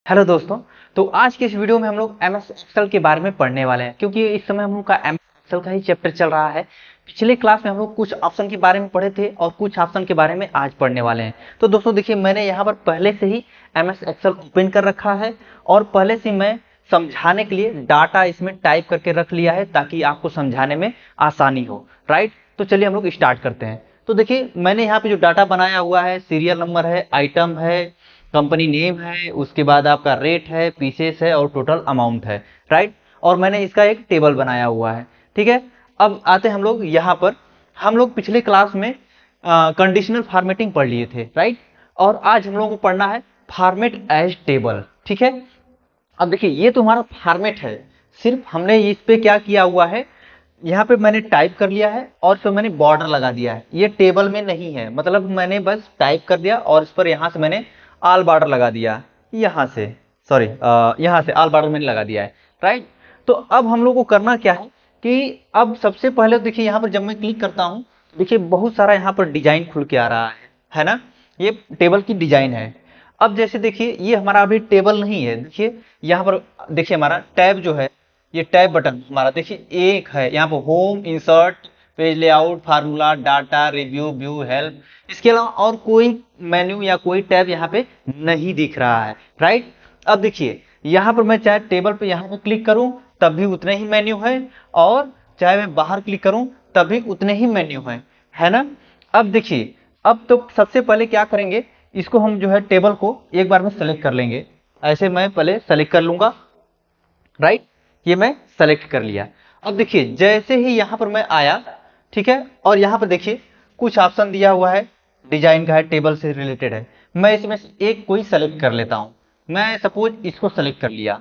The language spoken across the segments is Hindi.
हेलो दोस्तों। तो आज के इस वीडियो में हम लोग एम एस एक्सेल के बारे में पढ़ने वाले हैं, क्योंकि इस समय हम लोग का एम एस एक्सेल का ही चैप्टर चल रहा है। पिछले क्लास में हम लोग कुछ ऑप्शन के बारे में पढ़े थे और कुछ ऑप्शन के बारे में आज पढ़ने वाले हैं। तो दोस्तों देखिए, मैंने यहाँ पर पहले से ही एम एस एक्सेल ओपन कर रखा है और पहले से मैं समझाने के लिए डाटा इसमें टाइप करके रख लिया है ताकि आपको समझाने में आसानी हो। राइट, तो चलिए हम लोग स्टार्ट करते हैं। तो देखिए, मैंने यहाँ पे जो डाटा बनाया हुआ है, सीरियल नंबर है, आइटम है, कंपनी नेम है, उसके बाद आपका रेट है, पीसेस है और टोटल अमाउंट है। राइट, और मैंने इसका एक टेबल बनाया हुआ है। ठीक है, अब आते हैं हम लोग यहाँ पर। हम लोग पिछले क्लास में कंडीशनल फॉर्मेटिंग पढ़ लिए थे। राइट, और आज हम लोगों को पढ़ना है फॉर्मेट एज टेबल। ठीक है, अब देखिए ये तो हमारा फॉर्मेट है। सिर्फ हमने इस पे क्या किया हुआ है, यहाँ पे मैंने टाइप कर लिया है और फिर मैंने बॉर्डर लगा दिया है। ये टेबल में नहीं है, मतलब मैंने बस टाइप कर दिया और इस पर यहाँ से मैंने आल बॉर्डर लगा दिया। यहाँ से सॉरी, यहाँ से आल बॉर्डर मैंने लगा दिया है। राइट, तो अब हम लोग को करना क्या है कि अब सबसे पहले देखिए यहाँ पर जब मैं क्लिक करता हूँ, देखिए बहुत सारा यहाँ पर डिजाइन खुल के आ रहा है ना। ये टेबल की डिजाइन है। अब जैसे देखिए, ये हमारा अभी टेबल नहीं है। देखिए यहाँ पर, देखिए हमारा टैब जो है, ये टैब बटन हमारा देखिए एक है यहाँ पर, home, insert, page layout, formula, data, review, view, help. इसके अलावा और कोई मेन्यू या कोई टैब यहाँ पे नहीं दिख रहा है। राइट, अब देखिए यहाँ पर मैं चाहे टेबल पे यहाँ पे क्लिक करूं तब भी उतने ही मेन्यू है, और चाहे मैं बाहर क्लिक करूं तब भी उतने ही मेन्यू है ना। अब देखिए, अब तो सबसे पहले क्या करेंगे, इसको हम जो है टेबल को एक बार में सेलेक्ट कर लेंगे। ऐसे मैं पहले सेलेक्ट कर लूंगा। राइट, ये मैं सेलेक्ट कर लिया। अब देखिए जैसे ही यहाँ पर मैं आया, ठीक है, और यहाँ पर देखिए कुछ ऑप्शन दिया हुआ है, डिजाइन का है, टेबल से रिलेटेड है। मैं इसमें से एक कोई सेलेक्ट कर लेता हूँ। मैं सपोज इसको सेलेक्ट कर लिया।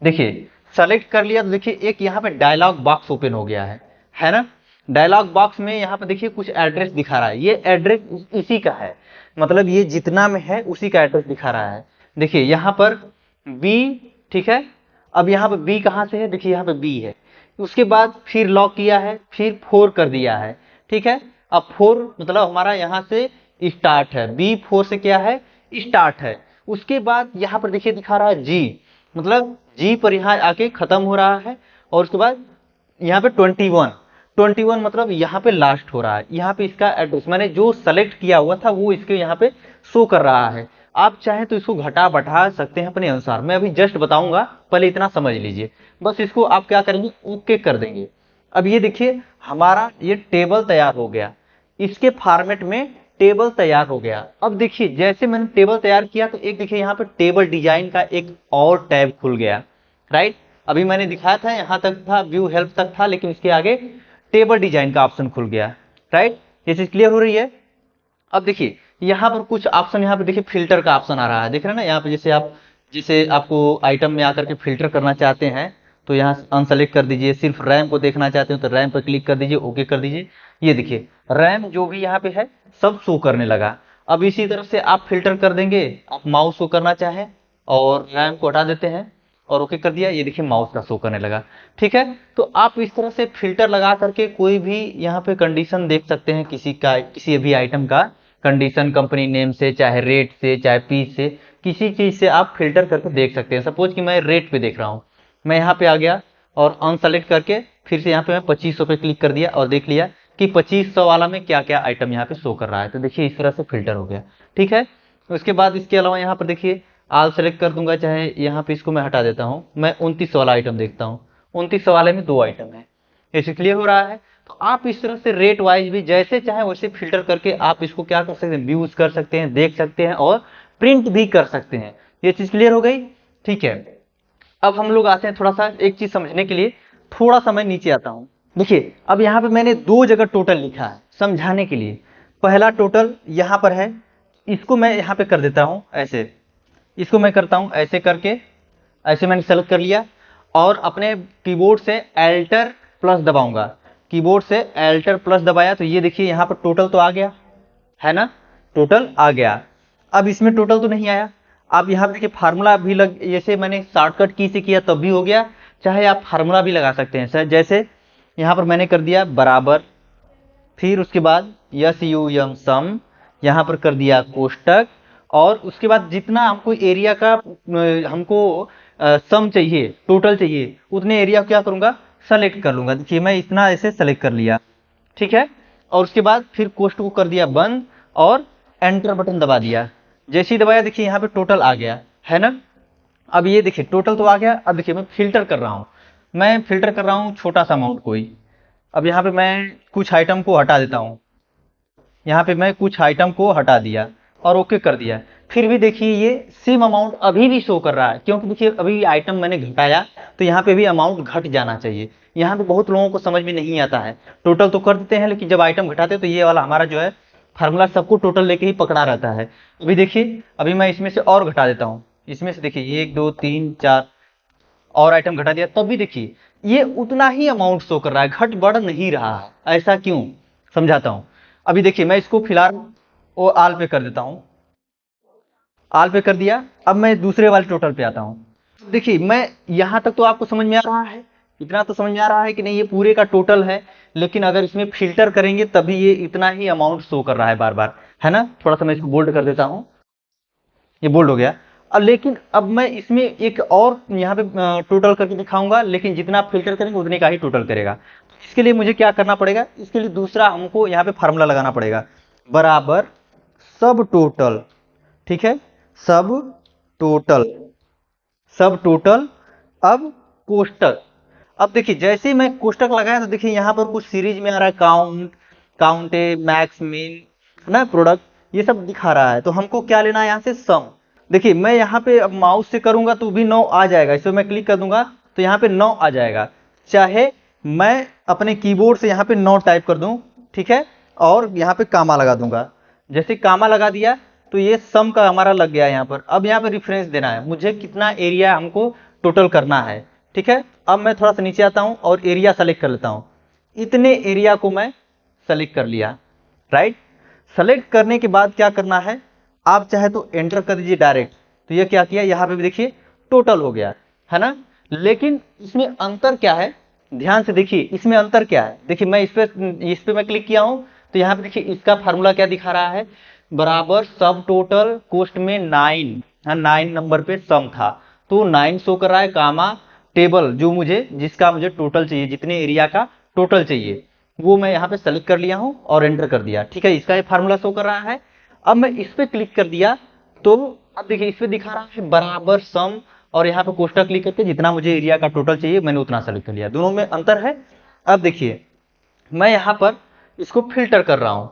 देखिए सेलेक्ट कर लिया तो देखिए एक यहाँ पे डायलॉग बॉक्स ओपन हो गया है ना। डायलॉग बॉक्स में यहाँ पे देखिए कुछ एड्रेस दिखा रहा है। ये एड्रेस इसी का है, मतलब ये जितना में है उसी का एड्रेस दिखा रहा है। देखिए यहाँ पर बी, ठीक है। अब यहाँ पे बी कहाँ से है, देखिए यहाँ पे बी है। उसके बाद फिर लॉक किया है, फिर 4 कर दिया है। ठीक है, अब 4 मतलब हमारा यहाँ से स्टार्ट है, B4 से क्या है, स्टार्ट है। उसके बाद यहाँ पर देखिए दिखा रहा है जी, मतलब जी पर यहाँ आके खत्म हो रहा है। और उसके बाद यहाँ पे 21 मतलब यहाँ पे लास्ट हो रहा है। यहाँ पे इसका एड्रेस मैंने जो सेलेक्ट किया हुआ था वो इसके यहाँ पे शो कर रहा है। आप चाहे तो इसको घटा बढ़ा सकते हैं अपने अनुसार, मैं अभी जस्ट बताऊंगा, पहले इतना समझ लीजिए। बस इसको आप क्या करेंगे, ओके कर देंगे। अब ये देखिए हमारा ये टेबल तैयार हो गया, इसके फॉर्मेट में टेबल तैयार हो गया। अब देखिए जैसे मैंने टेबल तैयार किया तो एक देखिए यहाँ पे टेबल डिजाइन का एक और टैब खुल गया। राइट, अभी मैंने दिखाया था यहाँ तक था, व्यू हेल्प तक था, लेकिन इसके आगे टेबल डिजाइन का ऑप्शन खुल गया। राइट, ये चीज क्लियर हो रही है। अब देखिए यहाँ पर कुछ ऑप्शन, यहाँ पे देखिए फिल्टर का ऑप्शन आ रहा है, देख रहे हैं ना। यहाँ पे जैसे आपको आइटम में आकर के फिल्टर करना चाहते हैं तो यहाँ अनसेलेक्ट कर दीजिए। सिर्फ रैम को देखना चाहते हो तो रैम पर क्लिक कर दीजिए, ओके कर दीजिए। ये देखिए रैम जो भी यहाँ पे है सब शो करने लगा। अब इसी तरह से आप फिल्टर कर देंगे, आप माउस को करना चाहें और रैम को हटा देते हैं और ओके कर दिया, ये देखिए माउस का शो करने लगा। ठीक है, तो आप इस तरह से फिल्टर लगा करके कोई भी यहाँ पे कंडीशन देख सकते हैं, किसी भी आइटम का कंडीशन, कंपनी नेम से, चाहे रेट से, चाहे पीस से, किसी चीज से आप फिल्टर करके देख सकते हैं। सपोज कि मैं रेट पे देख रहा हूँ, मैं यहाँ पे आ गया और अनसेलेक्ट करके फिर से यहाँ पे मैं 2500 पे क्लिक कर दिया और देख लिया कि 2500 वाला में क्या क्या आइटम यहाँ पे शो कर रहा है। तो देखिए इस तरह से फिल्टर हो गया। ठीक है, उसके बाद इसके अलावा यहाँ पर देखिए आल सेलेक्ट कर दूंगा, चाहे यहाँ पे इसको मैं हटा देता हूँ, मैं 2900 वाला आइटम देखता हूँ। 2900 वाले में 2 आइटम है। ऐसे क्लियर हो रहा है। तो आप इस तरह से रेट वाइज भी जैसे चाहे वैसे फिल्टर करके आप इसको क्या कर सकते हैं, व्यूज कर सकते हैं, देख सकते हैं और प्रिंट भी कर सकते हैं। ये चीज क्लियर हो गई। ठीक है, अब हम लोग आते हैं थोड़ा सा एक चीज समझने के लिए, थोड़ा सा मैं नीचे आता हूँ। देखिए अब यहाँ पे मैंने 2 जगह टोटल लिखा है समझाने के लिए। पहला टोटल यहाँ पर है, इसको मैं यहाँ पे कर देता हूँ ऐसे, इसको मैं करता हूँ ऐसे करके, ऐसे मैंने सेलेक्ट कर लिया और अपने कीबोर्ड से एल्टर प्लस दबाऊंगा। कीबोर्ड से एल्टर प्लस दबाया तो ये देखिए यहाँ पर टोटल तो आ गया है ना, टोटल आ गया। अब इसमें टोटल तो नहीं आया। अब यहाँ पे देखिए फार्मूला भी जैसे मैंने शॉर्टकट की से किया तब भी हो गया, चाहे आप फार्मूला भी लगा सकते हैं सर। जैसे यहाँ पर मैंने कर दिया बराबर, फिर उसके बाद यस यू यम सम, यहाँ पर कर दिया कोष्टक, और उसके बाद जितना हमको एरिया का हमको सम चाहिए, टोटल चाहिए, उतने एरिया को क्या करूंगा, सेलेक्ट कर लूंगा। देखिए मैं इतना ऐसे सेलेक्ट कर लिया, ठीक है। और उसके बाद फिर कोष्ट को कर दिया बंद और एंटर बटन दबा दिया। जैसे ही दबाया देखिए यहाँ पे टोटल आ गया है ना। अब ये देखिए टोटल तो आ गया। अब देखिए मैं फिल्टर कर रहा हूँ, मैं फिल्टर कर रहा हूँ छोटा सा अमाउंट कोई। अब यहाँ पे मैं कुछ आइटम को हटा देता हूँ, यहाँ पे मैं कुछ आइटम को हटा दिया और ओके कर दिया। फिर भी देखिए ये सेम अमाउंट अभी भी शो कर रहा है, क्योंकि देखिए अभी आइटम मैंने घटाया तो यहाँ पे भी अमाउंट घट जाना चाहिए। यहाँ पे बहुत लोगों को समझ में नहीं आता है, टोटल तो कर देते हैं लेकिन जब आइटम घटाते हैं तो ये वाला हमारा जो है फार्मूला सबको टोटल लेके ही पकड़ा रहता है। अभी देखिए अभी मैं इसमें से और घटा देता हूँ, इसमें से देखिए 1 2 3 4 और आइटम घटा दिया, तब भी देखिए ये उतना ही अमाउंट शो कर रहा है, घट बढ़ नहीं रहा है। ऐसा क्यों, समझाता हूँ। अभी देखिए मैं इसको फिलहाल वो आल पे कर देता हूँ, आल पे कर दिया। अब मैं दूसरे वाले टोटल पे आता हूँ। देखिए मैं यहाँ तक तो आपको समझ में आ रहा है, इतना तो समझ में आ रहा है कि नहीं ये पूरे का टोटल है। लेकिन अगर इसमें फिल्टर करेंगे तभी ये इतना ही अमाउंट शो कर रहा है बार बार, है ना। थोड़ा सा मैं इसको बोल्ड कर देता हूँ, ये बोल्ड हो गया। अब लेकिन अब मैं इसमें एक और यहाँ पे टोटल करके दिखाऊंगा, लेकिन जितना आप फिल्टर करेंगे उतने का ही टोटल करेगा। इसके लिए मुझे क्या करना पड़ेगा, इसके लिए दूसरा हमको यहाँ पे फार्मूला लगाना पड़ेगा, बराबर सब टोटल, ठीक है, सब टोटल, सब टोटल। अब कोष्टक, अब देखिए जैसे ही मैं कोष्टक लगाया तो देखिए यहाँ पर कुछ सीरीज में आ रहा है, काउंट, काउंटे, मैक्स, मिन ना, प्रोडक्ट, ये सब दिखा रहा है। तो हमको क्या लेना है यहाँ से, सम। देखिए मैं यहाँ पे अब माउस से करूंगा तो भी 9 आ जाएगा, इस पर मैं क्लिक कर दूंगा तो यहाँ पे 9 आ जाएगा। चाहे मैं अपने कीबोर्ड से यहाँ पे 9 टाइप कर दूं, ठीक है, और यहाँ पे कामा लगा दूंगा। जैसे कामा लगा दिया तो ये सम का हमारा लग गया यहाँ पर। अब यहाँ पे रेफरेंस देना है, मुझे कितना एरिया हमको टोटल करना है, ठीक है। अब मैं थोड़ा सा नीचे आता हूँ और एरिया सेलेक्ट कर लेता हूँ। इतने एरिया को मैं सेलेक्ट कर लिया, राइट। सेलेक्ट करने के बाद क्या करना है, आप चाहे तो एंटर कर दीजिए डायरेक्ट। तो ये क्या किया, यहाँ पे भी देखिए टोटल हो गया, है ना। लेकिन इसमें अंतर क्या है, ध्यान से देखिए इसमें अंतर क्या है। देखिए मैं इस पे मैं क्लिक किया हूं तो यहाँ पे देखिए इसका फार्मूला क्या दिखा रहा है, बराबर सब टोटल कोस्ट में 9, हाँ 9 नंबर पे सम था तो 9 शो कर रहा है, कामा टेबल जो मुझे जिसका मुझे टोटल चाहिए, जितने एरिया का टोटल चाहिए वो मैं यहाँ पे सेलेक्ट कर लिया हूँ और एंटर कर दिया, ठीक है। इसका ये फार्मूला शो कर रहा है। अब मैं इस पे क्लिक कर दिया तो अब देखिए इस पे दिखा रहा है बराबर सम, और यहाँ पे कोष्टक क्लिक करके जितना मुझे एरिया का टोटल चाहिए मैंने उतना सेलेक्ट कर लिया। दोनों में अंतर है। अब देखिए मैं यहाँ पर इसको फिल्टर कर रहा हूँ।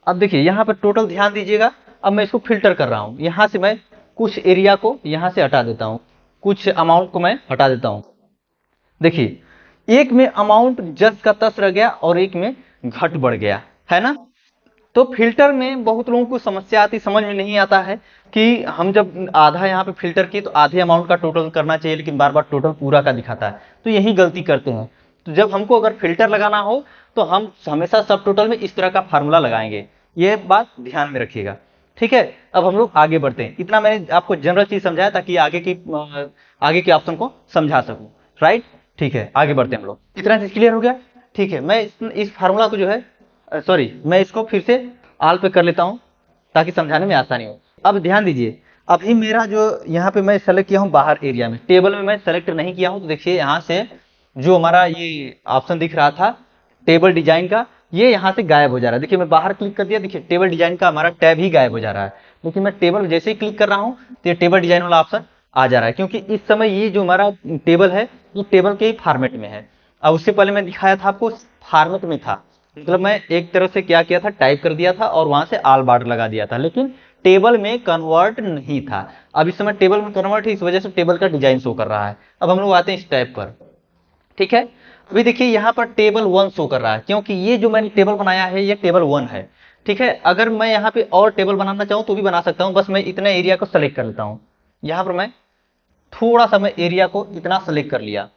अब देखिए यहाँ पर टोटल ध्यान दीजिएगा, अब मैं इसको फिल्टर कर रहा हूँ। यहाँ से मैं कुछ एरिया को यहाँ से हटा देता हूँ, कुछ अमाउंट को मैं हटा देता हूँ। देखिए एक में अमाउंट जस का तस रह गया और एक में घट बढ़ गया, है ना। तो फिल्टर में बहुत लोगों को समस्या आती, समझ में नहीं आता है कि हम जब आधा यहाँ पे फिल्टर किए तो आधे अमाउंट का टोटल करना चाहिए, लेकिन बार बार टोटल पूरा का दिखाता है, तो यही गलती करते हैं। तो जब हमको अगर फिल्टर लगाना हो तो हम हमेशा सब टोटल में इस तरह का फार्मूला लगाएंगे, ये बात ध्यान में रखिएगा, ठीक है। अब हम लोग आगे बढ़ते हैं। इतना मैंने आपको जनरल चीज समझाया ताकि आगे के ऑप्शन को समझा सकूं, राइट। ठीक है आगे बढ़ते हैं हम लोग। इतना चीज क्लियर हो गया, ठीक है। मैं इस फार्मूला को जो है सॉरी मैं इसको फिर से आल पे कर लेता हूं ताकि समझाने में आसानी हो। अब ध्यान दीजिए अभी मेरा जो यहाँ पे मैं सेलेक्ट किया हूँ बाहर एरिया में, टेबल में मैं सेलेक्ट नहीं किया हूँ। तो देखिए यहाँ से जो हमारा ये ऑप्शन दिख रहा था टेबल डिजाइन का, ये यहाँ से गायब हो जा रहा है। देखिए मैं बाहर क्लिक कर दिया, देखिए टेबल डिजाइन का हमारा टैब ही गायब हो जा रहा है। लेकिन मैं टेबल जैसे ही क्लिक कर रहा हूँ तो ये टेबल डिजाइन वाला ऑप्शन आ जा रहा है, क्योंकि इस समय ये जो हमारा टेबल है ये टेबल के ही फॉर्मेट में है। अब उससे पहले मैं दिखाया था आपको फॉर्मेट में था, मतलब मैं एक तरह से क्या किया था, टाइप कर दिया था और वहां से आल बार्डर लगा दिया था, लेकिन टेबल में कन्वर्ट नहीं था। अब इस समय टेबल में कन्वर्ट है, इस वजह से टेबल का डिजाइन शो कर रहा है। अब हम लोग आते हैं इस टैब पर, ठीक है। अभी देखिए यहाँ पर टेबल 1 शो कर रहा है, क्योंकि ये जो मैंने टेबल बनाया है ये टेबल 1 है, ठीक है। अगर मैं यहाँ पे और टेबल बनाना चाहूँ तो भी बना सकता हूँ, बस मैं इतना एरिया को सेलेक्ट कर लेता हूँ। यहाँ पर मैं थोड़ा सा मैं एरिया को इतना सेलेक्ट कर लिया,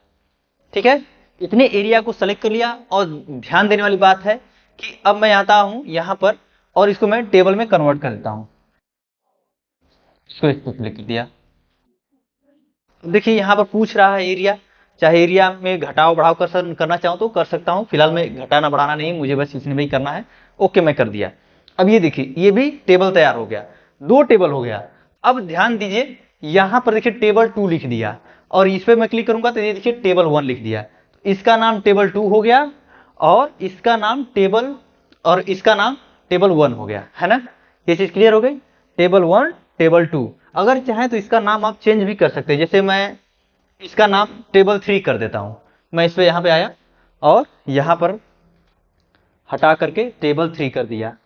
ठीक है। इतने एरिया को सेलेक्ट कर लिया। और ध्यान देने वाली बात है कि अब मैं आता हूं यहां पर और इसको मैं टेबल में कन्वर्ट कर लेता हूं। इसको इस पर क्लिक कर दिया, देखिए यहां पर पूछ रहा है एरिया, चाहे एरिया में घटाव बढ़ाव करना चाहूँ तो कर सकता हूं। फिलहाल मैं घटाना बढ़ाना नहीं, मुझे बस इसमें भी करना है। ओके मैं कर दिया। अब ये देखिए ये भी टेबल तैयार हो गया, 2 टेबल हो गया। अब ध्यान दीजिए, यहां पर देखिए टेबल 2 लिख दिया, और इस पे मैं क्लिक करूंगा तो ये देखिए टेबल 1 लिख दिया। इसका नाम टेबल 2 हो गया, और इसका नाम टेबल, और इसका नाम टेबल 1 हो गया, है ना। ये चीज क्लियर हो गई, टेबल 1 टेबल 2। अगर चाहें तो इसका नाम आप चेंज भी कर सकते हैं, जैसे मैं इसका नाम टेबल 3 कर देता हूं। मैं इस पे यहां पे आया और यहां पर हटा करके टेबल 3 कर दिया,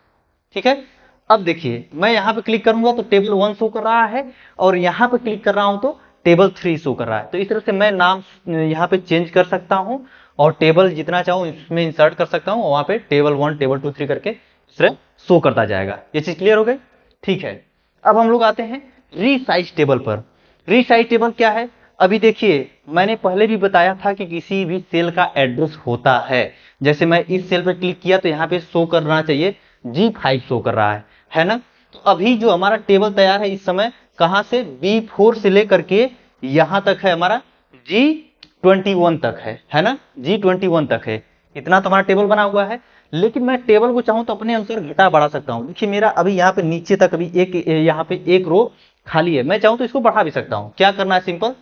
ठीक है। अब देखिए मैं यहां पे क्लिक करूंगा तो टेबल 1 शो कर रहा है, और यहां पे क्लिक कर रहा हूं तो टेबल 3 शो कर रहा है। तो इस तरह से मैं नाम यहां पे चेंज कर सकता हूं, और टेबल जितना चाहूं इसमें इंसर्ट कर सकता हूं, वहां पे टेबल 1 टेबल 2 3 करके इस तरह शो करता जाएगा। ये चीज क्लियर हो गई, ठीक है। अब हम लोग आते हैं रीसाइज टेबल पर। रीसाइज टेबल क्या है, अभी देखिए मैंने पहले भी बताया था कि किसी भी सेल का एड्रेस होता है। जैसे मैं इस सेल पर क्लिक किया तो यहाँ पे शो करना चाहिए G5 शो कर रहा है ना। तो अभी जो हमारा टेबल तैयार है इस समय कहां से, B4 से लेकर के यहां तक है हमारा G21 तक है ना, G21 तक है। इतना तो हमारा टेबल बना हुआ है। लेकिन मैं टेबल को चाहूं तो अपने अनुसार घटा बढ़ा सकता हूं। देखिए मेरा अभी यहाँ पे नीचे तक अभी यहाँ पे एक रो खाली है, मैं चाहूं तो इसको बढ़ा भी सकता हूं। क्या करना है, सिंपल,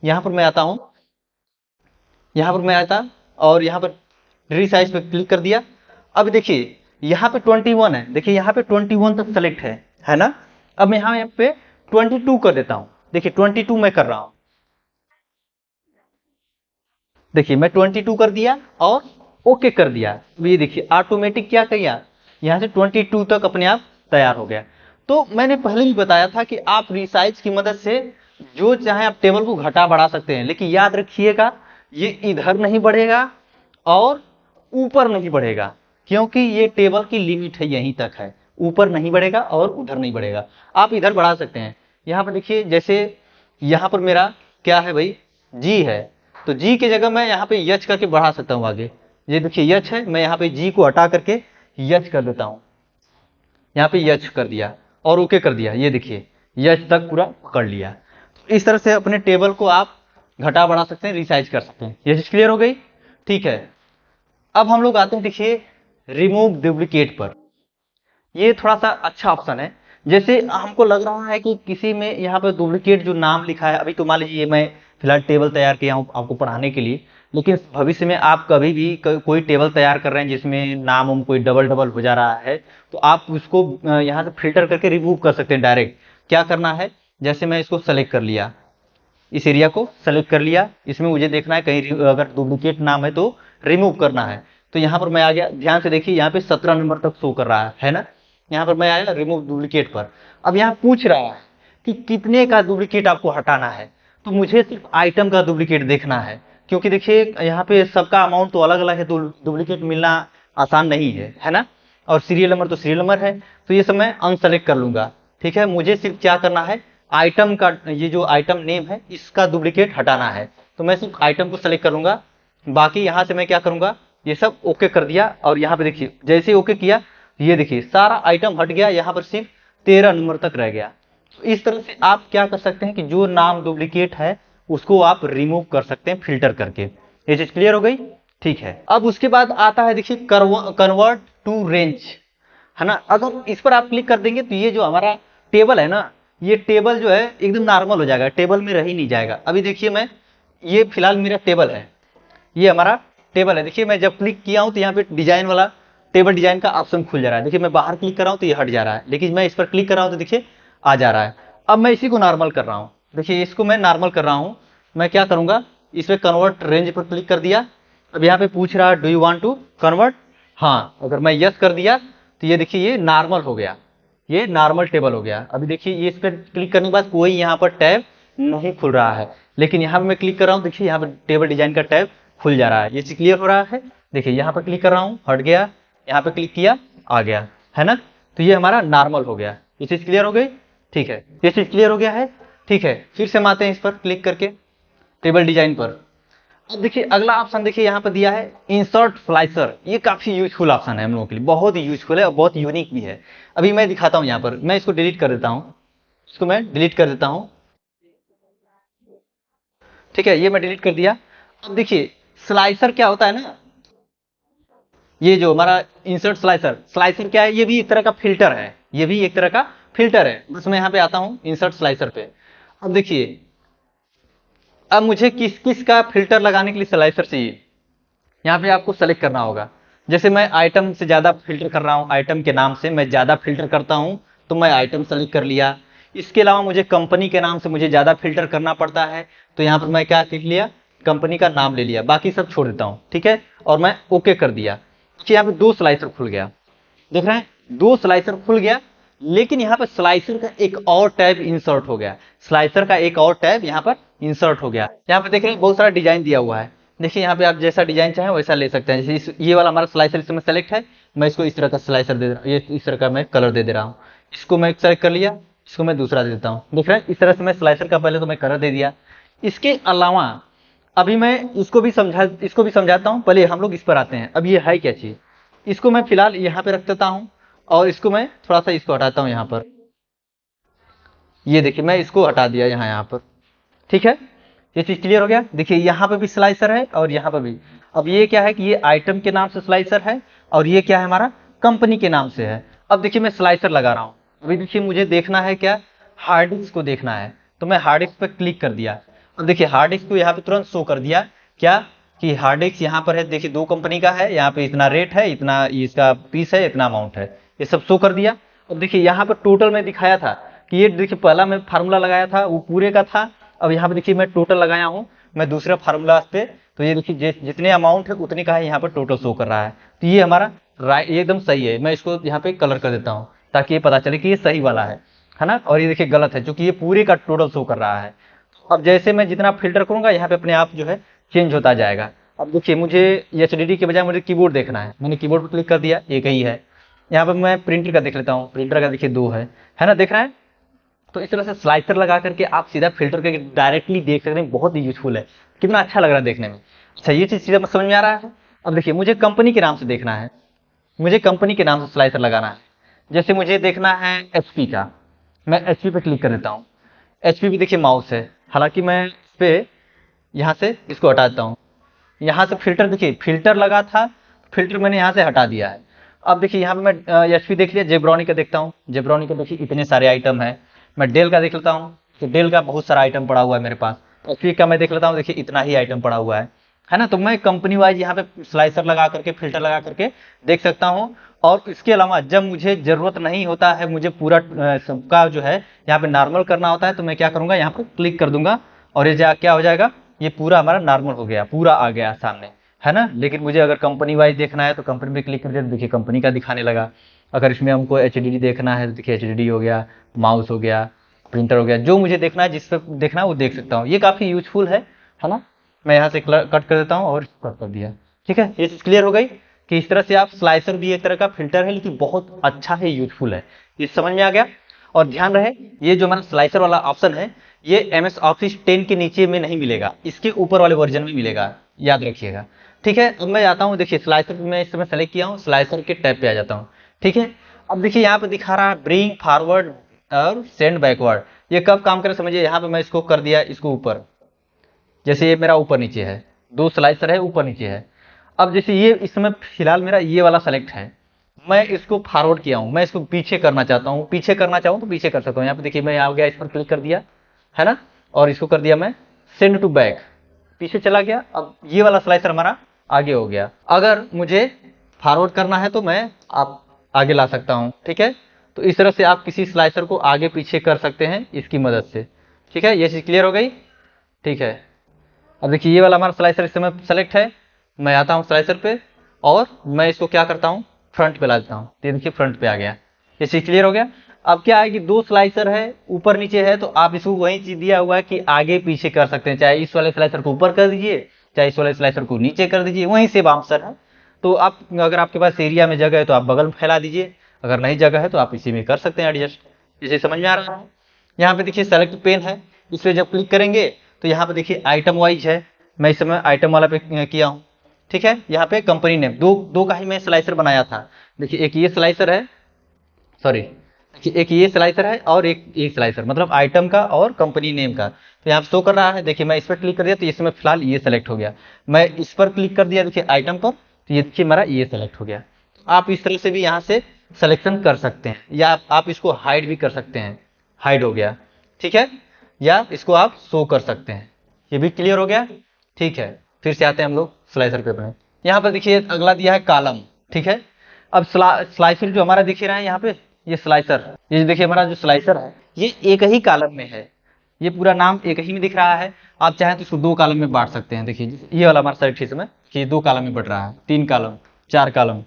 यहां पर मैं आता हूं, यहां पर मैं आता और यहां पर रीसाइज पे क्लिक कर दिया। अब देखिए यहाँ पे 21 है, देखिए यहाँ पे 21 तक सेलेक्ट है ना। अब मैं यहाँ पे 22 कर देता हूं, देखिए 22 मैं कर रहा हूं, देखिए मैं 22 कर दिया और ओके कर दिया। ये देखिए ऑटोमेटिक क्या किया, यहाँ से 22 तक अपने आप तैयार हो गया। तो मैंने पहले भी बताया था कि आप रिसाइज की मदद से जो चाहे आप टेबल को घटा बढ़ा सकते हैं, लेकिन याद रखिएगा ये इधर नहीं बढ़ेगा और ऊपर नहीं बढ़ेगा, क्योंकि ये टेबल की लिमिट है, यहीं तक है, ऊपर नहीं बढ़ेगा और उधर नहीं बढ़ेगा। आप इधर बढ़ा सकते हैं। यहाँ पर देखिए जैसे यहाँ पर मेरा क्या है भाई, जी है, तो जी की जगह मैं यहाँ पे यच करके बढ़ा सकता हूँ आगे। ये देखिए यच है, मैं यहाँ पे जी को हटा करके यच कर देता हूँ, यहाँ पे यच कर दिया और ओके कर दिया। ये देखिए यच तक पूरा पकड़ लिया। तो इस तरह से अपने टेबल को आप घटा बढ़ा सकते हैं, रिसाइज कर सकते हैं। ये चीज क्लियर हो गई, ठीक है। अब हम लोग आते हैं देखिए रिमूव डुप्लीकेट पर। ये थोड़ा सा अच्छा ऑप्शन है। जैसे हमको लग रहा है कि किसी में यहाँ पर डुप्लीकेट जो नाम लिखा है, अभी तो मान लीजिए मैं फिलहाल टेबल तैयार किया हूँ आपको पढ़ाने के लिए, लेकिन भविष्य में आप कभी भी कोई टेबल तैयार कर रहे हैं जिसमें नाम उम कोई डबल डबल हो जा रहा है, तो आप उसको यहाँ से फिल्टर करके रिमूव कर सकते हैं डायरेक्ट। क्या करना है, जैसे मैं इसको सेलेक्ट कर लिया, इस एरिया को सेलेक्ट कर लिया, इसमें मुझे देखना है कहीं अगर डुप्लीकेट नाम है तो रिमूव करना है। तो यहाँ पर मैं आ गया, ध्यान से देखिए यहाँ पे 17 नंबर तक शो कर रहा है ना। यहाँ पर मैं आया रिमूव डुप्लीकेट पर। अब यहाँ पूछ रहा है कि कितने का डुप्लीकेट आपको हटाना है, तो मुझे सिर्फ आइटम का डुप्लीकेट देखना है, क्योंकि देखिए यहाँ पे सबका अमाउंट तो अलग अलग है, तो डुप्लीकेट मिलना आसान नहीं है ना। और सीरियल नंबर तो सीरियल नंबर है, तो ये सब मैं अनसेलेक्ट कर लूंगा, ठीक है। मुझे सिर्फ क्या करना है, आइटम का, ये जो आइटम नेम है इसका डुप्लीकेट हटाना है, तो मैं सिर्फ आइटम को सेलेक्ट करूंगा। बाकी यहाँ से मैं क्या करूंगा, ये सब ओके कर दिया, और यहाँ पे देखिए जैसे ओके किया, ये देखिए सारा आइटम हट गया, यहाँ पर सिर्फ 13 नंबर तक रह गया। तो इस तरह से आप क्या कर सकते हैं कि जो नाम डुप्लीकेट है उसको आप रिमूव कर सकते हैं फिल्टर करके। ये चीज क्लियर हो गई, ठीक है। अब उसके बाद आता है देखिए कन्वर्ट टू रेंज, है ना। अगर इस पर आप क्लिक कर देंगे तो ये जो हमारा टेबल है ना, ये टेबल जो है एकदम नॉर्मल हो जाएगा, टेबल में रह ही नहीं जाएगा। अभी देखिए मैं, ये फिलहाल मेरा टेबल है, ये हमारा टेबल है। देखिए मैं जब क्लिक किया हूं तो यहाँ पे डिजाइन वाला टेबल डिजाइन का ऑप्शन खुल जा रहा है। देखिए मैं बाहर क्लिक कर रहा हूं तो ये हट जा रहा है, लेकिन मैं इस पर क्लिक कर रहा हूं तो देखिए आ जा रहा है। अब मैं इसी को नॉर्मल कर रहा हूं, देखिए इसको मैं नॉर्मल कर रहा हूं। मैं क्या करूंगा, इस पर कन्वर्ट रेंज पर क्लिक कर दिया। अब यहाँ पे पूछ रहा है do you want to convert, हाँ, अगर मैं यस कर दिया तो ये देखिए ये नॉर्मल हो गया, ये नॉर्मल टेबल हो गया। अभी देखिए ये इस पर क्लिक करने के बाद कोई यहाँ पर टैब नहीं खुल रहा है, लेकिन यहाँ पे मैं क्लिक कर रहा हूँ, देखिए यहाँ पर टेबल डिजाइन का टैब खुल जा रहा है। ये चीज क्लियर हो रहा है, देखिए यहाँ पर क्लिक कर रहा हूँ, हट गया, यहाँ पे क्लिक किया, आ गया, है ना। तो ये हमारा नॉर्मल हो गया। ये चीज क्लियर हो गई, ठीक है, ये चीज क्लियर हो गया है, ठीक है। फिर से हम आते हैं इस पर क्लिक करके टेबल डिजाइन पर। अब देखिए अगला ऑप्शन देखिए यहाँ पर दिया है इंसर्ट स्लाइसर। ये काफी यूजफुल ऑप्शन है हम लोगों के लिए, बहुत ही यूजफुल है और बहुत यूनिक भी है। अभी मैं दिखाता हूँ, यहाँ पर मैं इसको डिलीट कर देता हूँ, इसको मैं डिलीट कर देता हूँ, ठीक है, ये मैं डिलीट कर दिया। अब देखिए स्लाइसर क्या होता है ना, ये जो हमारा इंसर्ट स्लाइसर, स्लाइसर क्या है, ये भी एक तरह का फिल्टर है, ये भी एक तरह का फिल्टर है। बस मैं यहाँ पे आता हूँ इंसर्ट स्लाइसर पे। अब देखिए, अब मुझे किस किस का फिल्टर लगाने के लिए स्लाइसर चाहिए, यहाँ पे आपको सेलेक्ट करना होगा। जैसे मैं आइटम से ज़्यादा फिल्टर कर रहा हूँ, आइटम के नाम से मैं ज़्यादा फिल्टर करता हूँ, तो मैं आइटम सेलेक्ट कर लिया। इसके अलावा मुझे कंपनी के नाम से मुझे ज़्यादा फिल्टर करना पड़ता है, तो यहाँ पर मैं क्या कर लिया, कंपनी का नाम ले लिया, बाकी सब छोड़ देता हूँ, ठीक है। और मैं ओके कर दिया। देखिए यहाँ पे दो स्लाइसर खुल गया, देख रहे हैं, दो स्लाइसर खुल गया। लेकिन यहाँ पर स्लाइसर का एक और टैब इंसर्ट हो गया, स्लाइसर का एक और टैब यहाँ पर इंसर्ट हो गया। यहाँ पे देख रहे हैं बहुत सारा डिजाइन दिया हुआ है। देखिए यहाँ पे आप जैसा डिजाइन चाहें वैसा ले सकते हैं। जैसे ये वाला हमारा स्लाइसर इसमें सेलेक्ट है, मैं इसको इस तरह का स्लाइसर दे रहा हूँ, ये इस तरह का मैं कलर दे रहा हूँ। इसको मैं सेलेक्ट कर लिया, इसको मैं दूसरा दे देता हूँ। देख रहे हैं, इस तरह से मैं स्लाइसर का पहले तो मैं कलर दे दिया। इसके अलावा अभी मैं इसको भी समझाता हूँ। पहले हम लोग इस पर आते हैं। अब ये है क्या चीज, इसको मैं फिलहाल यहाँ पे रख देता हूँ और इसको मैं थोड़ा सा इसको हटाता हूँ यहाँ पर। ये देखिए मैं इसको हटा दिया यहाँ पर, ठीक है। ये चीज क्लियर हो गया। देखिए यहाँ पे भी स्लाइसर है और यहाँ पे भी। अब ये क्या है कि ये आइटम के नाम से स्लाइसर है और ये क्या है हमारा कंपनी के नाम से है। अब देखिए मैं स्लाइसर लगा रहा हूँ। अभी देखिए मुझे देखना है क्या, हार्ड डिस्क को देखना है, तो मैं हार्ड डिस्क पर क्लिक कर दिया। अब देखिए हार्ड डिस्क को यहाँ पे तुरंत शो कर दिया क्या, कि हार्ड डिस्क यहाँ पर है। देखिए दो कंपनी का है, यहाँ पे इतना रेट है, इतना इसका पीस है, इतना अमाउंट है, ये सब शो कर दिया। अब देखिए यहाँ पर टोटल में दिखाया था कि ये देखिए पहला मैं फार्मूला लगाया था वो पूरे का था। अब यहाँ पे देखिए मैं टोटल लगाया हूँ मैं दूसरा फार्मूला पे, तो ये देखिए जितने अमाउंट है उतने का है यहाँ पर टोटल शो कर रहा है। तो ये हमारा राइट एकदम सही है। मैं इसको यहाँ पे कलर कर देता हूँ ताकि ये पता चले कि ये सही वाला है ना। और ये देखिए गलत है क्योंकि ये पूरे का टोटल शो कर रहा है। अब जैसे मैं जितना फिल्टर करूंगा यहाँ पे अपने आप जो है चेंज होता जाएगा। अब देखिए मुझे HDD के बजाय मुझे कीबोर्ड देखना है, मैंने कीबोर्ड पर क्लिक कर दिया, एक ही है। यहाँ पर मैं प्रिंटर का देख लेता हूँ, प्रिंटर का देखिए दो है ना, देख रहे हैं। तो इस तरह से स्लाइसर लगा करके आप सीधा फिल्टर करके डायरेक्टली देख सकते हैं, बहुत ही यूजफुल है, कितना अच्छा लग रहा है देखने में। अच्छा ये चीज सीधा समझ में आ रहा है। अब देखिए मुझे कंपनी के नाम से देखना है, मुझे कंपनी के नाम से स्लाइसर लगाना है। जैसे मुझे देखना है HP का, मैं HP पे क्लिक कर देता हूँ। HP भी देखिए माउस है, हालांकि मैं इस पे यहाँ से इसको हटा देता हूँ। यहाँ से फिल्टर देखिए फिल्टर लगा था, फिल्टर मैंने यहाँ से हटा दिया है। अब देखिए यहाँ पे मैं HP देख लिया, जेब्रॉनिक का देखता हूँ। जेब्रॉनिक का देखिए इतने सारे आइटम है। मैं डेल का देख लेता हूँ, तो डेल का बहुत सारा आइटम पड़ा हुआ है मेरे पास। HP का मैं देख लेता हूँ, देखिए इतना ही आइटम पड़ा हुआ है ना। तो मैं कंपनी वाइज यहाँ पे स्लाइसर लगा करके फिल्टर लगा करके देख सकता हूँ। और इसके अलावा जब मुझे जरूरत नहीं होता है, मुझे पूरा सबका जो है यहाँ पे नॉर्मल करना होता है, तो मैं क्या करूँगा यहाँ पर क्लिक कर दूंगा और ये क्या हो जाएगा, ये पूरा हमारा नॉर्मल हो गया, पूरा आ गया सामने, है ना। लेकिन मुझे अगर कंपनी वाइज देखना है तो कंपनी पे क्लिक कर दिया तो देखिए कंपनी का दिखाने लगा। अगर इसमें हमको HDD देखना है तो देखिए HDD हो गया, माउस हो गया, प्रिंटर हो गया, जो मुझे देखना है, जिस पर देखना है वो देख सकता हूँ। ये काफ़ी यूजफुल है ना। मैं यहाँ से कट कर देता हूँ और कट कर दिया, ठीक है। ये चीज़ क्लियर हो गई कि इस तरह से आप स्लाइसर भी एक तरह का फिल्टर है, लेकिन बहुत अच्छा है, यूजफुल है। ये समझ में आ गया। और ध्यान रहे ये जो हमारा स्लाइसर वाला ऑप्शन है ये MS Office 10 के नीचे में नहीं मिलेगा, इसके ऊपर वाले वर्जन में मिलेगा, याद रखिएगा, ठीक है। अब मैं आता हूँ, देखिए स्लाइसर मैं इस समय सेलेक्ट किया हूँ, स्लाइसर के टैब पे आ जाता हूँ, ठीक है। अब देखिए यहाँ पे दिखा रहा है ब्रिंग फॉरवर्ड और सेंड बैकवर्ड। ये कब काम करे समझिए, यहाँ पे मैं इसको कर दिया इसको ऊपर, जैसे ये मेरा ऊपर नीचे है, दो स्लाइसर है ऊपर नीचे है। अब जैसे ये इस समय फिलहाल मेरा ये वाला सेलेक्ट है, मैं इसको फॉरवर्ड किया हूँ, मैं इसको पीछे करना चाहता हूँ, पीछे करना चाहूँ तो पीछे कर सकता हूँ। यहाँ पे देखिए मैं आ गया, इस पर क्लिक कर दिया, है ना, और इसको कर दिया मैं सेंड टू बैक, पीछे चला गया। अब ये वाला स्लाइसर हमारा आगे हो गया। अगर मुझे फॉरवर्ड करना है तो मैं आप आगे ला सकता हूँ, ठीक है। तो इस तरह से आप किसी स्लाइसर को आगे पीछे कर सकते हैं इसकी मदद से, ठीक है। ये चीज़ क्लियर हो गई, ठीक है। अब देखिए ये वाला हमारा स्लाइसर इस समय सेलेक्ट है, मैं आता हूँ स्लाइसर पे और मैं इसको क्या करता हूँ फ्रंट पे ला देता हूँ, ये देखिए फ्रंट पे आ गया। ये चीज़ क्लियर हो गया। अब क्या है कि दो स्लाइसर है ऊपर नीचे है, तो आप इसको वही चीज दिया हुआ है कि आगे पीछे कर सकते हैं, चाहे इस वाले स्लाइसर को ऊपर कर दीजिए, चाहे इस वाले स्लाइसर को नीचे कर दीजिए, वहीं से आंसर है। तो आप अगर आपके पास एरिया में जगह है तो आप बगल में फैला दीजिए, अगर नहीं जगह है तो आप इसी में कर सकते हैं एडजस्ट। इसे समझ में आ रहा है। यहाँ पे देखिए सेलेक्ट पेन है, इस पर जब क्लिक करेंगे तो यहाँ पे देखिए आइटम वाइज है, मैं इस समय आइटम वाला पे किया हूँ, ठीक है। यहाँ पे कंपनी नेम दो का ही मैं स्लाइसर बनाया था। देखिए एक ये स्लाइसर है, सॉरी एक ये स्लाइसर है और एक स्लाइसर, मतलब आइटम का और कंपनी नेम का। तो यहाँ पे शो कर रहा है, देखिए मैं इस पर क्लिक कर दिया तो इसमें फिलहाल ये सेलेक्ट हो गया। मैं इस पर क्लिक कर दिया देखिए आइटम पर, तो ये देखिए मेरा ये सेलेक्ट हो गया। आप इस तरह से भी यहाँ से सिलेक्शन कर सकते हैं, या आप इसको हाइड भी कर सकते हैं, हाइड हो गया, ठीक है, या इसको आप शो कर सकते हैं। ये भी क्लियर हो गया, ठीक है। फिर से आते हैं हम लोग स्लाइसर पे अपने। यहाँ पर देखिए अगला दिया है कॉलम, ठीक है। अब स्लाइसर जो हमारा दिख रहा है यहाँ पे, ये स्लाइसर, ये देखिए हमारा जो स्लाइसर है ये एक ही कॉलम में है, ये पूरा नाम एक ही में दिख रहा है। आप चाहें तो इसको 2 कॉलम में बांट सकते हैं। देखिए ये वाला हमारा सेलेक्ट में कि 2 कॉलम में बट रहा है, 3 कॉलम, 4 कॉलम,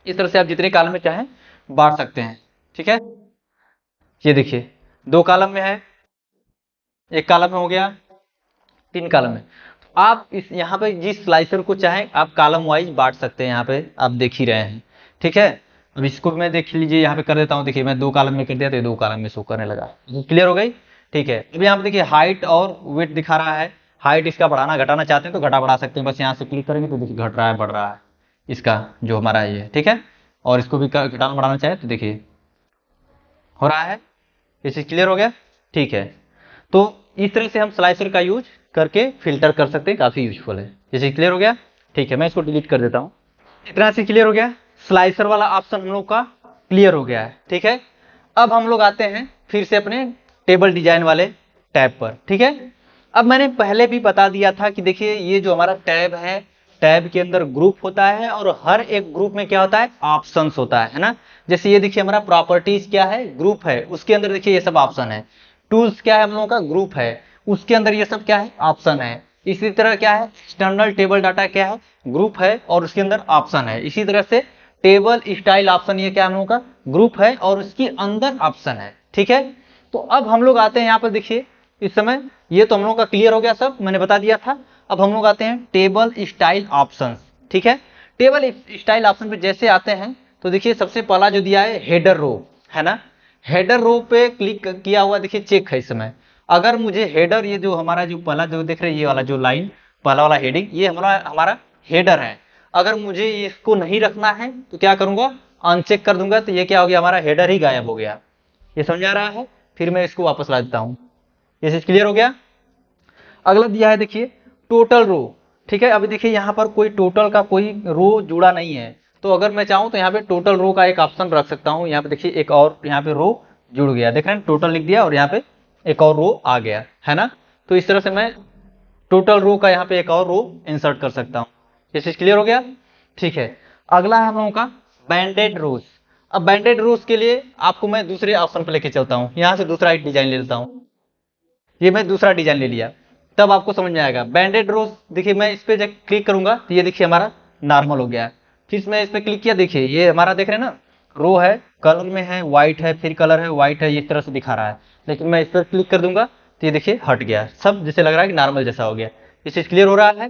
इस तरह से आप जितने कॉलम में चाहें बांट सकते हैं, ठीक है। ये देखिए 2 कॉलम में है, 1 कॉलम में हो गया, 3 कॉलम में। तो आप इस यहाँ पे जिस स्लाइसर को चाहें आप कॉलम वाइज बांट सकते हैं। यहाँ पे आप देख ही रहे हैं, ठीक है। अब इसको मैं देख लीजिए, यहाँ पे कर देता हूँ। देखिए मैं 2 कॉलम में कर दिया तो ये 2 कॉलम में शो करने लगा। क्लियर हो गई, ठीक है। अब यहाँ पे देखिए हाइट और वेट दिखा रहा है। हाइट इसका बढ़ाना घटाना चाहते हैं तो घटा बढ़ा सकते हैं, बस यहाँ से क्लिक करेंगे तो देखिए घट रहा है, बढ़ रहा है इसका जो हमारा ये, ठीक है। और इसको भी घटाना बढ़ाना चाहे तो देखिए हो रहा है। ये चीज क्लियर हो गया, ठीक है। तो इस तरह से हम स्लाइसर का यूज करके फिल्टर कर सकते हैं, काफी यूजफुल है। ये चीज क्लियर हो गया, ठीक है। मैं इसको डिलीट कर देता हूँ। इतना से क्लियर हो गया, स्लाइसर वाला ऑप्शन हम लोग का क्लियर हो गया है, ठीक है। अब हम लोग आते हैं फिर से अपने टेबल डिजाइन वाले टैब पर, ठीक है। अब मैंने पहले भी बता दिया था कि देखिए ये जो हमारा टैब है, टैब के अंदर ग्रुप होता है और हर एक ग्रुप में क्या होता है, ऑप्शंस होता है ना। जैसे ये देखिए हमारा प्रॉपर्टीज क्या है, ग्रुप है, उसके अंदर देखिए ये सब ऑप्शन है। टूल्स क्या है हम लोगों का, ग्रुप है, उसके अंदर ये सब क्या है, ऑप्शन है। इसी तरह क्या है, एक्सटर्नल टेबल डाटा क्या है, ग्रुप है और उसके अंदर ऑप्शन है। इसी तरह से टेबल स्टाइल ऑप्शन, ये क्या हम लोगों का ग्रुप है और उसके अंदर ऑप्शन है, ठीक है। तो अब हम लोग आते हैं यहाँ पर, देखिए इस समय ये तो हम लोगों का क्लियर हो गया, सब मैंने बता दिया था। अब हम लोग आते हैं टेबल स्टाइल ऑप्शंस, ठीक है। टेबल स्टाइल ऑप्शन पे जैसे आते हैं तो देखिए सबसे पहला जो दिया है हेडर रो, है ना। हेडर रो पे क्लिक किया हुआ देखिए चेक है इस समय। अगर मुझे हेडर, ये जो हमारा जो पहला जो देख रहे हैं ये वाला जो लाइन, पहला वाला हेडिंग, ये हमारा हेडर है। अगर मुझे इसको नहीं रखना है तो क्या करूंगा, अनचेक कर दूंगा, तो ये क्या हो गया, हमारा हेडर ही गायब हो गया। ये समझ आ रहा है। फिर मैं इसको वापस ला देता हूं। ये चीज क्लियर हो गया। अगला दिया है देखिए टोटल रो, ठीक है। अभी देखिए यहाँ पर कोई टोटल का कोई रो जुड़ा नहीं है, तो अगर मैं चाहूँ तो यहाँ पे टोटल रो का एक ऑप्शन रख सकता हूँ। यहाँ पे देखिए एक और यहाँ पे रो जुड़ गया, देख रहे हैं, टोटल लिख दिया और यहाँ पे एक और रो आ गया, है ना। तो इस तरह से मैं टोटल रो का यहाँ पे एक और रो इंसर्ट कर सकता हूँ। ये चीज क्लियर हो गया, ठीक है। अगला है हम लोगों का बैंडेड रोज। अब बैंडेड रोज के लिए आपको मैं दूसरे ऑप्शन पे लेके चलता हूँ। यहाँ से दूसरा एक डिजाइन ले लेता हूँ। ये मैं दूसरा डिजाइन ले लिया, तब आपको समझ में आएगा। बैंडेड रोज देखिए मैं इस पे जब क्लिक करूंगा तो ये देखिए हमारा नॉर्मल हो गया। फिर मैं इस पे क्लिक किया, देखिए ये हमारा देख रहे हैं ना, रो है, कलर में है, व्हाइट है, फिर कलर है, व्हाइट है, इस तरह से दिखा रहा है। लेकिन मैं इस पर क्लिक कर दूंगा तो ये देखिए हट गया, सब जैसे लग रहा है कि नॉर्मल जैसा हो गया। ये चीज क्लियर हो रहा है,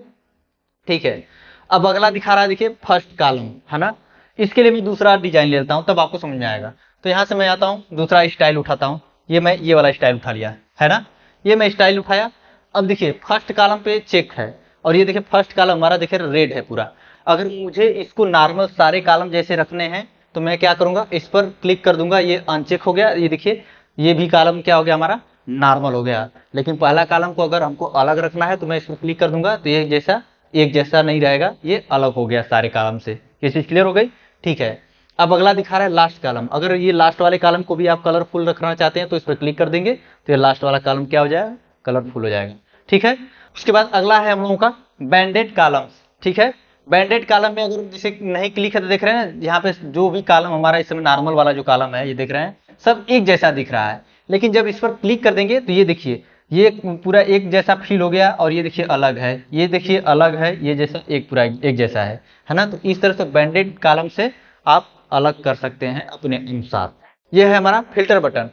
ठीक है। अब अगला दिखा रहा है देखिए फर्स्ट कॉलम, है ना। इसके लिए मैं दूसरा डिजाइन ले लेता हूँ, तब आपको समझ में आएगा। तो यहाँ से मैं आता हूँ, दूसरा स्टाइल उठाता हूँ। ये मैं ये वाला स्टाइल उठा लिया, है ना। ये मैं स्टाइल उठाया। अब देखिए फर्स्ट कॉलम पे चेक है और ये देखिए फर्स्ट कॉलम हमारा देखिए रेड है पूरा। अगर मुझे इसको नॉर्मल सारे कॉलम जैसे रखने हैं तो मैं क्या करूंगा, इस पर क्लिक कर दूंगा, ये अनचेक हो गया। ये देखिए ये भी कॉलम क्या हो गया, हमारा नॉर्मल हो गया। लेकिन पहला कॉलम को अगर हमको अलग रखना है तो मैं इसमें क्लिक कर दूंगा तो ये जैसा एक जैसा नहीं रहेगा, ये अलग हो गया सारे कॉलम से। ये चीज क्लियर हो गई, ठीक है। अब अगला दिखा रहा है लास्ट कॉलम। अगर ये लास्ट वाले कॉलम को भी आप कलरफुल रखना चाहते हैं तो इस पर क्लिक कर देंगे तो ये लास्ट वाला कॉलम क्या हो जाएगा, कलरफुल हो जाएगा, ठीक है। उसके बाद अगला है हम लोगों का बैंडेड कॉलम्स, ठीक है। बैंडेड कॉलम में अगर जैसे नहीं क्लिक है तो देख रहे हैं यहाँ पे जो भी कॉलम हमारा इस समय नॉर्मल वाला जो कॉलम है, ये देख रहे हैं सब एक जैसा दिख रहा है। लेकिन जब इस पर क्लिक कर देंगे तो ये देखिए ये पूरा एक जैसा फील हो गया और ये देखिए अलग है, ये देखिए अलग है, ये जैसा एक पूरा एक जैसा है ना। तो इस तरह से बैंडेड कॉलम से आप अलग कर सकते हैं अपने अनुसार। ये है हमारा फिल्टर बटन।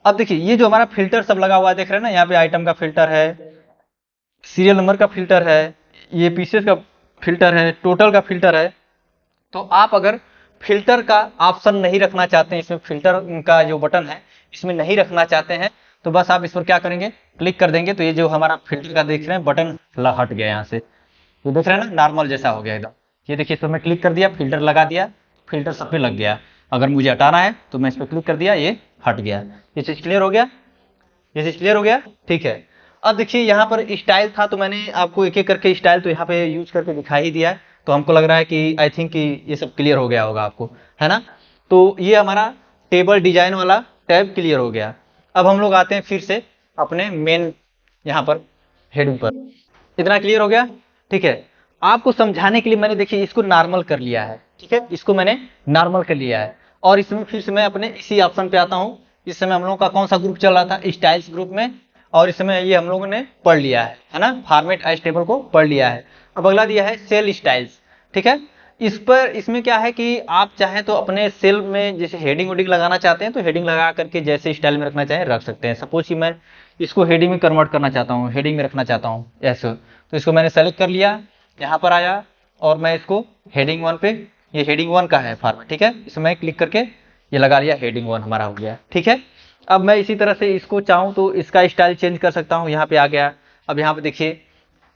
अब देखिए ये जो हमारा फिल्टर सब लगा हुआ है, देख रहे हैं ना, यहाँ पे आइटम का फिल्टर है, सीरियल नंबर का फिल्टर है, ये पीसेस का फिल्टर है, टोटल का फिल्टर है। तो आप अगर फिल्टर का ऑप्शन नहीं रखना चाहते हैं, इसमें फिल्टर का जो बटन है इसमें नहीं रखना चाहते हैं, तो बस आप इस पर क्या करेंगे, क्लिक कर देंगे तो ये जो हमारा फिल्टर का देख रहे हैं बटन हट गया यहाँ से। तो देख रहे हैं ना, नॉर्मल जैसा हो गया एकदम। ये देखिए इस पर मैं क्लिक कर दिया, फिल्टर लगा दिया, फिल्टर सब पे लग गया। अगर मुझे हटाना है तो मैं इस पर क्लिक कर दिया, ये हट गया। ये चीज क्लियर हो गया, ये चीज क्लियर हो गया, ठीक है। अब देखिए यहाँ पर स्टाइल था तो मैंने आपको एक एक करके स्टाइल तो यहाँ पे यूज करके दिखा ही दिया है। तो हमको लग रहा है कि आई थिंक कि ये सब क्लियर हो गया होगा आपको, है ना। तो ये हमारा टेबल डिजाइन वाला टैब क्लियर हो गया। अब हम लोग आते हैं फिर से अपने मेन यहाँ पर हेडिंग पर। इतना क्लियर हो गया, ठीक है। आपको समझाने के लिए मैंने देखिए इसको नॉर्मल कर लिया है, ठीक है, इसको मैंने नॉर्मल कर लिया है। और इसमें फिर से मैं अपने इसी ऑप्शन पे आता हूँ। इस समय हम लोगों का कौन सा ग्रुप चल रहा था, स्टाइल्स ग्रुप में, और इस समय ये हम लोगों ने पढ़ लिया है ना, फॉर्मेट एज टेबल को पढ़ लिया है। अब अगला दिया है सेल स्टाइल्स, ठीक है। इस पर इसमें क्या है कि आप चाहें तो अपने सेल में जैसे हेडिंग वेडिंग लगाना चाहते हैं तो हेडिंग लगा करके जैसे स्टाइल में रखना चाहें रख सकते हैं। सपोज कि मैं इसको हेडिंग में कन्वर्ट करना चाहता हूँ, हेडिंग में रखना चाहता हूँ ऐसे, तो इसको मैंने सेलेक्ट कर लिया, यहाँ पर आया और मैं इसको हेडिंग 1 पे, ये हेडिंग 1 का है फॉर्मेट, ठीक है, इसमें क्लिक करके ये लगा लिया, हेडिंग 1 हमारा हो गया, ठीक है। अब मैं इसी तरह से इसको चाहूँ तो इसका स्टाइल चेंज कर सकता हूँ। यहाँ पे आ गया, अब यहाँ पे देखिए,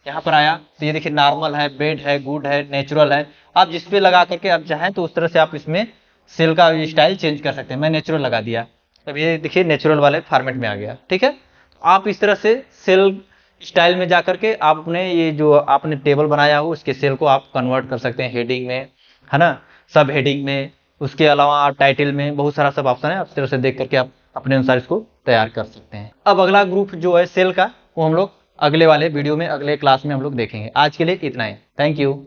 यहाँ पर आया तो ये देखिए नॉर्मल है, बेड है, गुड है, नेचुरल है। आप जिस पे लगा करके आप चाहें तो उस तरह से आप इसमें सेल का स्टाइल चेंज कर सकते हैं। मैं नेचुरल लगा दिया, अब ये देखिए नेचुरल वाले फॉर्मेट में आ गया, ठीक है। आप इस तरह से सेल स्टाइल में जा करके आप अपने ये जो आपने टेबल बनाया हो उसके सेल को आप कन्वर्ट कर सकते हैं हेडिंग में, है ना, सब हेडिंग में। उसके अलावा आप टाइटल में बहुत सारा सब ऑप्शन है, आप इस तरह से देख करके आप अपने अनुसार इसको तैयार कर सकते हैं। अब अगला ग्रुप जो है सेल का, वो हम लोग अगले वाले वीडियो में, अगले क्लास में हम लोग देखेंगे। आज के लिए इतना ही, थैंक यू।